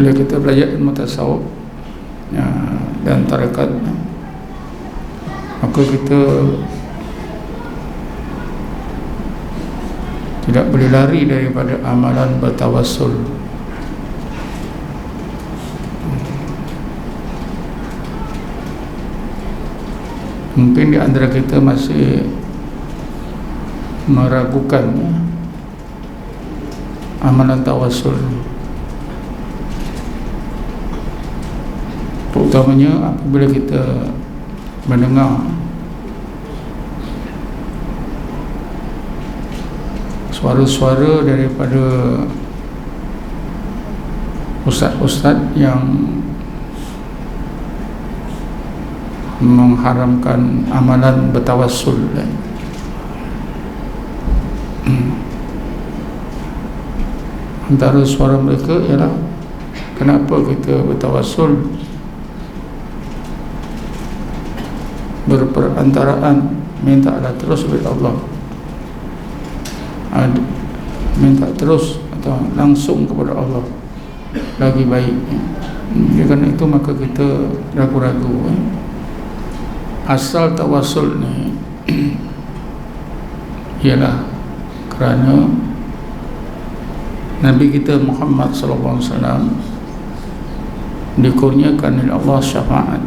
bila kita belajar ilmu tasawuf dan tarekat, maka kita tidak boleh lari daripada amalan bertawassul. Mungkin di antara kita masih meragukan amalan tawassul, terutamanya apabila kita mendengar suara-suara daripada ustaz-ustaz yang mengharamkan amalan bertawassul. Antara suara mereka ialah, kenapa kita bertawassul, berperantaraan, mintalah terus kepada Allah, minta terus atau langsung kepada Allah lagi baik. Kerana itu maka kita ragu-ragu. Asal tawassul ni ialah kerana Nabi kita Muhammad sallallahu alaihi wasallam dikurniakan oleh Allah syafaat.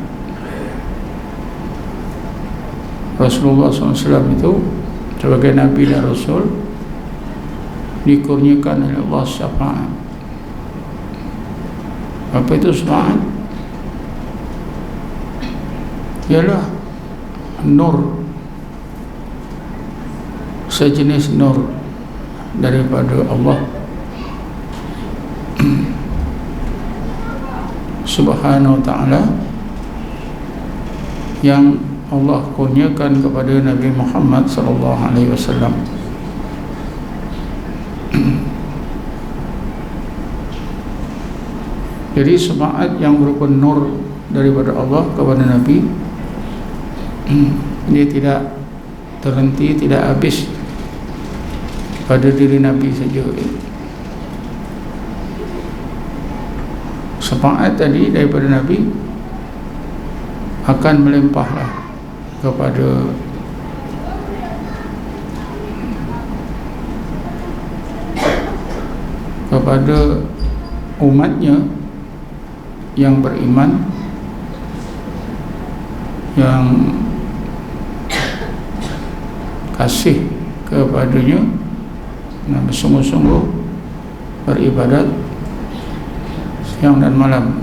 Rasulullah SAW itu sebagai Nabi dan Rasul dikurniakan oleh Allah syafaat. Apa itu syafaat? Ialah nur, sejenis nur daripada Allah Subhanahu wa ta'ala, yang Allah kurniakan kepada Nabi Muhammad sallallahu alaihi wasallam. Jadi syafaat yang berupa nur daripada Allah kepada Nabi, dia tidak terhenti, tidak habis pada diri Nabi saja. Syafaat tadi daripada Nabi akan melimpahlah kepada umatnya yang beriman, yang kasih kepadanya dan bersungguh-sungguh beribadat siang dan malam.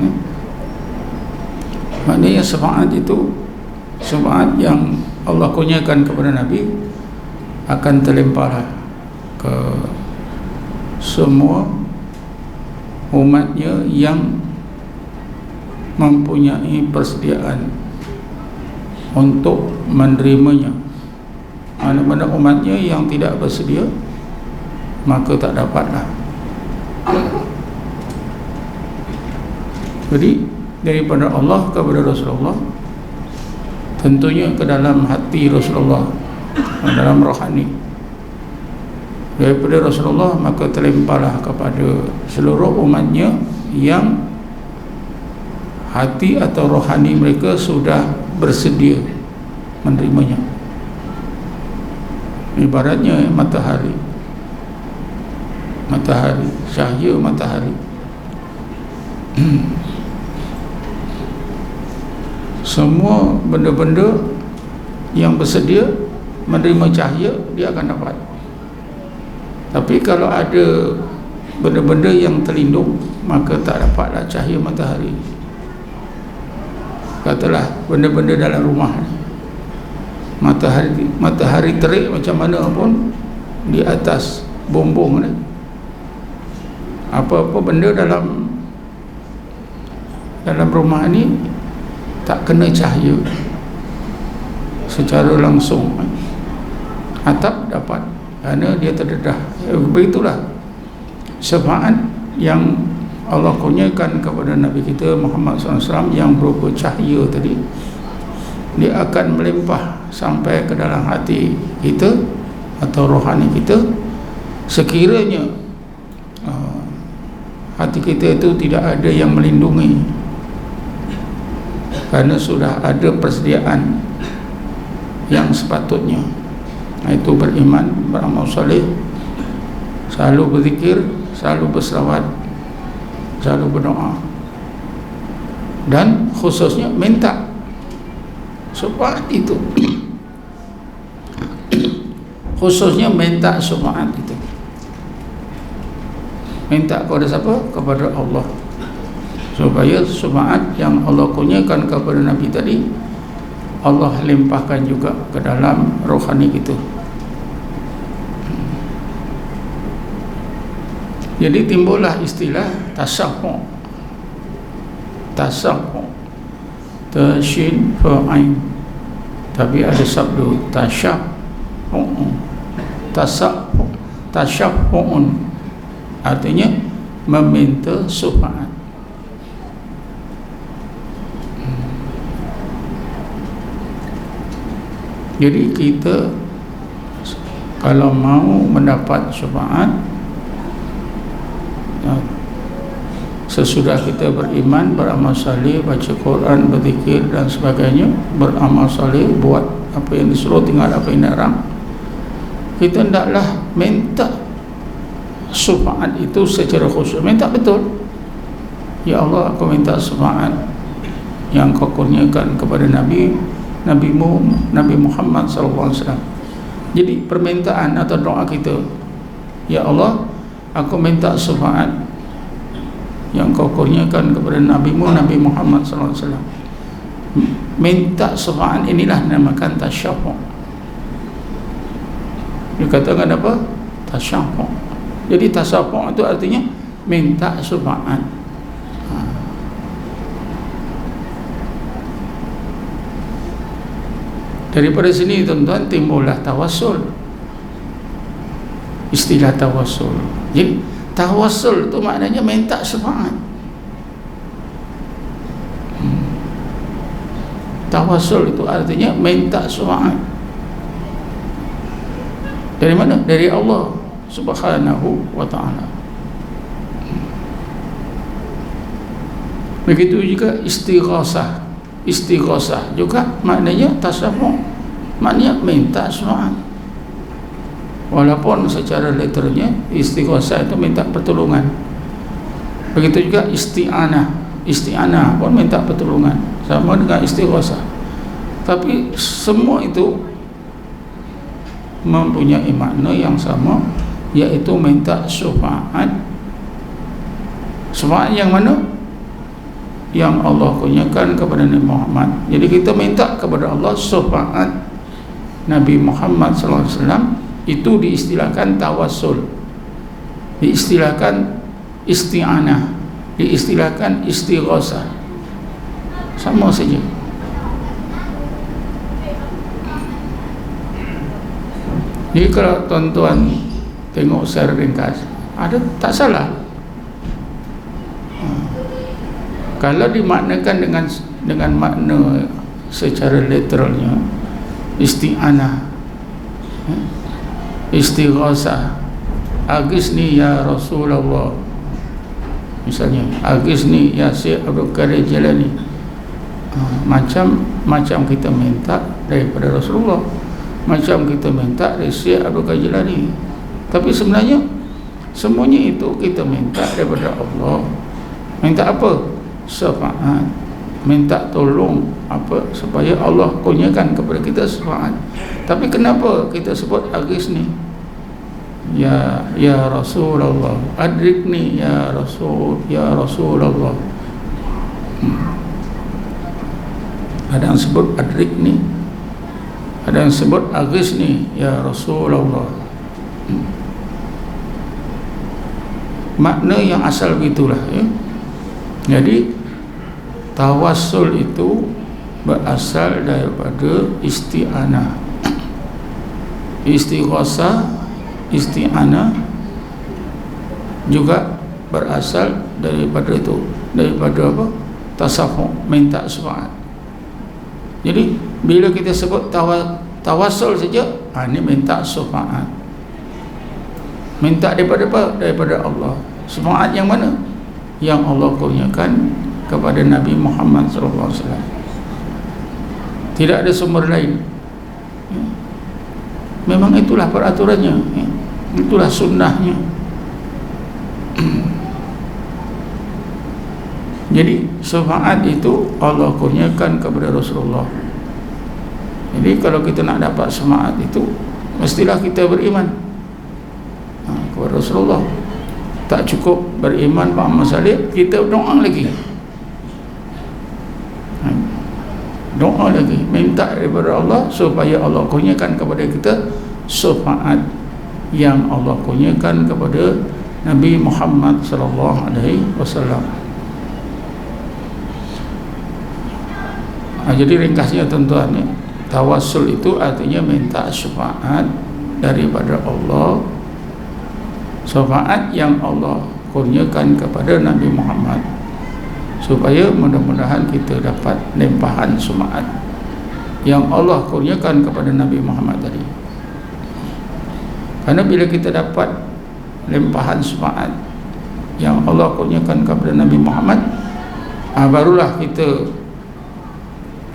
Maknanya syafaat itu, syafaat yang Allah kurniakan kepada Nabi akan terlimpahlah ke semua umatnya yang mempunyai persediaan untuk menerimanya. Mana-mana umatnya yang tidak bersedia, maka tak dapatlah. Jadi daripada Allah kepada Rasulullah, tentunya ke dalam hati Rasulullah, dalam rohani daripada Rasulullah, maka terlimpahlah kepada seluruh umatnya yang hati atau rohani mereka sudah bersedia menerimanya. Ibaratnya matahari, cahaya matahari. Semua benda-benda yang bersedia menerima cahaya, dia akan dapat. Tapi kalau ada benda-benda yang terlindung, maka tak dapatlah cahaya matahari. Katalah benda-benda dalam rumah ni, matahari terik macam mana pun di atas bumbung ni, apa-apa benda dalam rumah ni tak kena cahaya secara langsung. Atap dapat, kerana dia terdedah. Begitulah syafaat yang Allah kurniakan kepada Nabi kita Muhammad SAW yang berupa cahaya tadi. Dia akan melimpah sampai ke dalam hati kita atau rohani kita, sekiranya hati kita itu tidak ada yang melindungi, karena sudah ada persediaan yang sepatutnya, iaitu beriman, beramal soleh, selalu berzikir, selalu berselawat, selalu berdoa, dan khususnya minta syafaat itu. Khususnya minta syafaat itu. Minta kepada siapa? Kepada Allah, supaya syafaat yang Allah kurniakan kepada Nabi tadi Allah limpahkan juga ke dalam rohani kita. Jadi timbullah istilah tasaffu'. Tasaffu', tasyin fa'ain, tapi ada sabda tasaffu'. Tasaffu', tasaffu'un, artinya meminta syafaat. Jadi kita kalau mau mendapat syafaat, sesudah kita beriman, beramal saleh, baca Quran, berzikir dan sebagainya, beramal saleh, buat apa yang disuruh, tinggal apa yang dilarang, kita hendaklah minta syafaat itu secara khusus. Minta betul, ya Allah, aku minta syafaat yang kau kurniakan kepada Nabi Muhammad SAW. Jadi permintaan atau doa kita, ya Allah, aku minta syafaat yang kau kurniakan kepada Nabi Muhammad SAW. Minta syafaat inilah namakan tasyafu'. Dikatakan apa? Tasyafu'. Jadi tasyafu' itu artinya minta syafaat. Daripada sini tuan-tuan timbullah tawassul. Istilah tawassul. Jadi tawassul itu maknanya minta syafaat. Tawassul itu artinya minta syafaat. Dari mana? Dari Allah Subhanahu wa ta'ala. Begitu juga istighasah. Istighasah juga maknanya tasaffu', maknanya minta syafaat. Walaupun secara literalnya istighasah itu minta pertolongan. Begitu juga isti'anah. Isti'anah pun minta pertolongan, sama dengan istighasah. Tapi semua itu mempunyai makna yang sama, yaitu minta syafaat. Syafaat yang mana? Yang Allah kurniakan kepada Nabi Muhammad. Jadi kita minta kepada Allah syafaat Nabi Muhammad SAW. Itu diistilahkan tawassul, diistilahkan isti'anah, diistilahkan istighasah. Sama saja. Jadi kalau tuan-tuan tengok secara ringkas, ada tak salah. Kalau dimaknakan dengan makna secara literalnya, isti'anah, istighasah, agisni ya Rasulullah, misalnya agisni ya Syekh Abdul Qadir Jilani, macam kita minta daripada Rasulullah, macam kita minta dari Syekh Abdul Qadir Jilani. Tapi sebenarnya semuanya itu kita minta daripada Allah. Minta apa? Syafaat. Minta tolong apa supaya Allah kurniakan kepada kita syafaat. Tapi kenapa kita sebut agisni ya Rasulullah, adrikni ya Rasulullah. Ada yang sebut adrikni, ada yang sebut agisni ya Rasulullah. Makna yang asal begitulah, ya. Jadi tawassul itu berasal daripada isti'anah. Istighasah, isti'anah juga berasal daripada itu, daripada apa? Tasaffu', minta syafaat. Jadi bila kita sebut tawassul saja, ini minta syafaat. Minta daripada apa? Daripada Allah. Syafaat yang mana? yang Allah kurniakan kepada Nabi Muhammad sallallahu alaihi wasallam. Tidak ada sumber lain. Memang itulah peraturannya, itulah sunnahnya. Jadi syafaat itu Allah kurniakan kepada Rasulullah. Jadi kalau kita nak dapat syafaat itu, mestilah kita beriman kepada Rasulullah. Tak cukup beriman Muhammad salib, kita doa lagi. Doa lagi, minta daripada Allah supaya Allah kurniakan kepada kita syafaat yang Allah kurniakan kepada Nabi Muhammad sallallahu alaihi wasallam. Jadi ringkasnya tuan-tuan, tawassul itu artinya minta syafaat daripada Allah, syafaat yang Allah kurniakan kepada Nabi Muhammad, supaya mudah-mudahan kita dapat limpahan syafaat yang Allah kurniakan kepada Nabi Muhammad tadi. Karena bila kita dapat limpahan syafaat yang Allah kurniakan kepada Nabi Muhammad, barulah kita,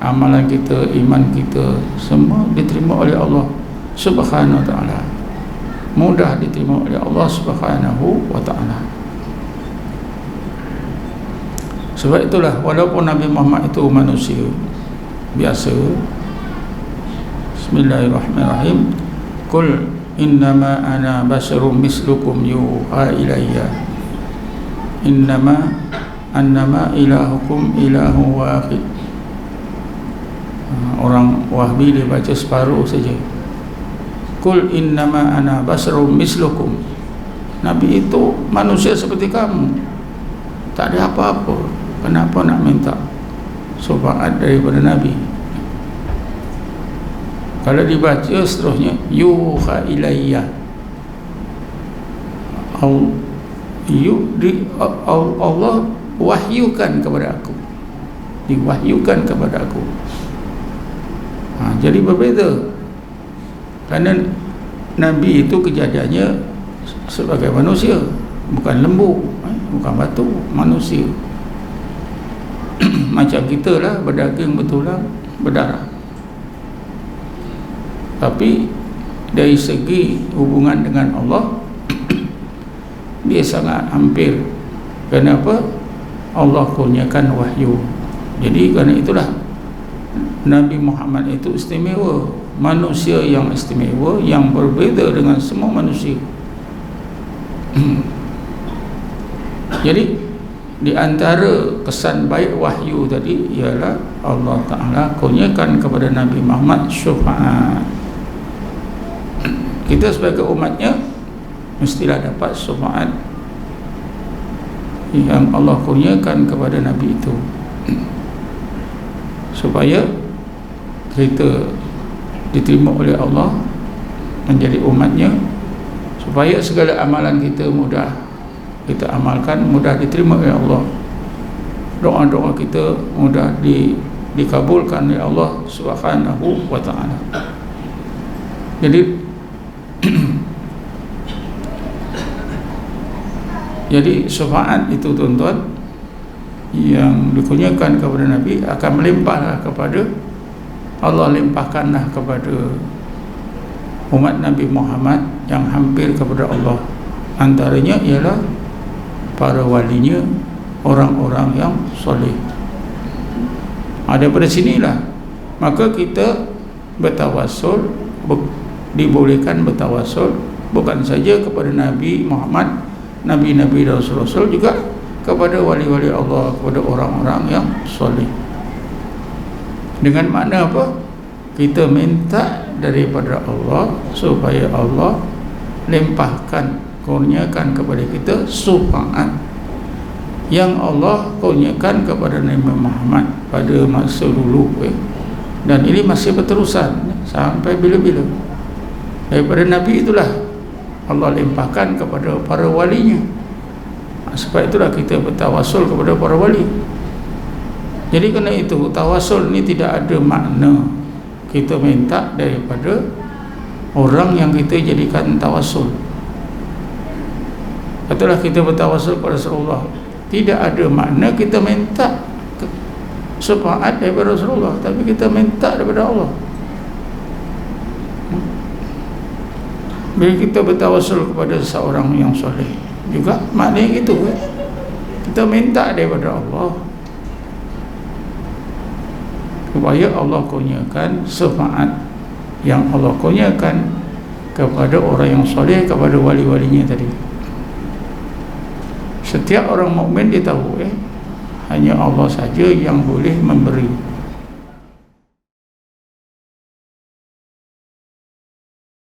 amalan kita, iman kita semua diterima oleh Allah Subhanahu wa ta'ala, mudah diterima oleh Allah Subhanahu wa ta'ala. Sebab itulah walaupun Nabi Muhammad itu manusia biasa, bismillahirrahmanirrahim, qul innama ana basyarum mislukum yuha ilayya innama annama ilahukum ilahu wahid. Orang Wahbi dia baca separuh saja. Qul innama ana basyarum mislukum. Nabi itu manusia seperti kamu, tak ada apa-apa. Kenapa nak minta syafaat daripada Nabi? Kalau dibaca seterusnya, yuha ilayya, Allah wahyukan kepada aku, diwahyukan kepada aku. Jadi berbeza, kerana Nabi itu kejadiannya sebagai manusia, bukan lembu, bukan batu, manusia. Macam kita lah, berdaging, bertulang, berdarah. Tapi dari segi hubungan dengan Allah dia sangat hampir. Kenapa? Allah kurniakan wahyu. Jadi kerana itulah Nabi Muhammad itu istimewa, manusia yang istimewa, yang berbeza dengan semua manusia. Jadi di antara kesan baik wahyu tadi ialah Allah Ta'ala kurniakan kepada Nabi Muhammad syafaat. Kita sebagai umatnya mestilah dapat syafaat yang Allah kurniakan kepada Nabi itu, supaya kita diterima oleh Allah menjadi umatnya, supaya segala amalan kita mudah kita amalkan, mudah diterima oleh Allah, doa-doa kita mudah dikabulkan oleh Allah Subhanahu wa ta'ala. Jadi syafaat itu tuan-tuan yang dikurniakan kepada Nabi akan melimpahlah kepada Allah, limpahkanlah kepada umat Nabi Muhammad yang hampir kepada Allah. Antaranya ialah para walinya, orang-orang yang soleh. Daripada sinilah maka kita bertawassul, dibolehkan bertawassul bukan saja kepada Nabi Muhammad, Nabi-Nabi dan Rasul-Rasul, juga kepada wali-wali Allah, kepada orang-orang yang soleh. Dengan makna apa? Kita minta daripada Allah supaya Allah limpahkan, kurniakan kepada kita syafaat yang Allah kurniakan kepada Nabi Muhammad pada masa dulu, dan ini masih berterusan sampai bila-bila. Daripada Nabi itulah Allah limpahkan kepada para walinya. Sebab itulah kita bertawassul kepada para wali. Jadi kerana itu tawassul ni tidak ada makna kita minta daripada orang yang kita jadikan tawassul. Katalah kita bertawassul kepada Rasulullah, Tidak ada makna kita minta syafaat daripada Rasulullah, tapi kita minta daripada Allah. Bila kita bertawassul kepada seorang yang soleh, juga maknanya gitu, kita minta daripada Allah supaya Allah kurniakan syafaat yang Allah kurniakan kepada orang yang soleh, kepada wali-walinya tadi. Setiap orang mukmin dia tahu hanya Allah saja yang boleh memberi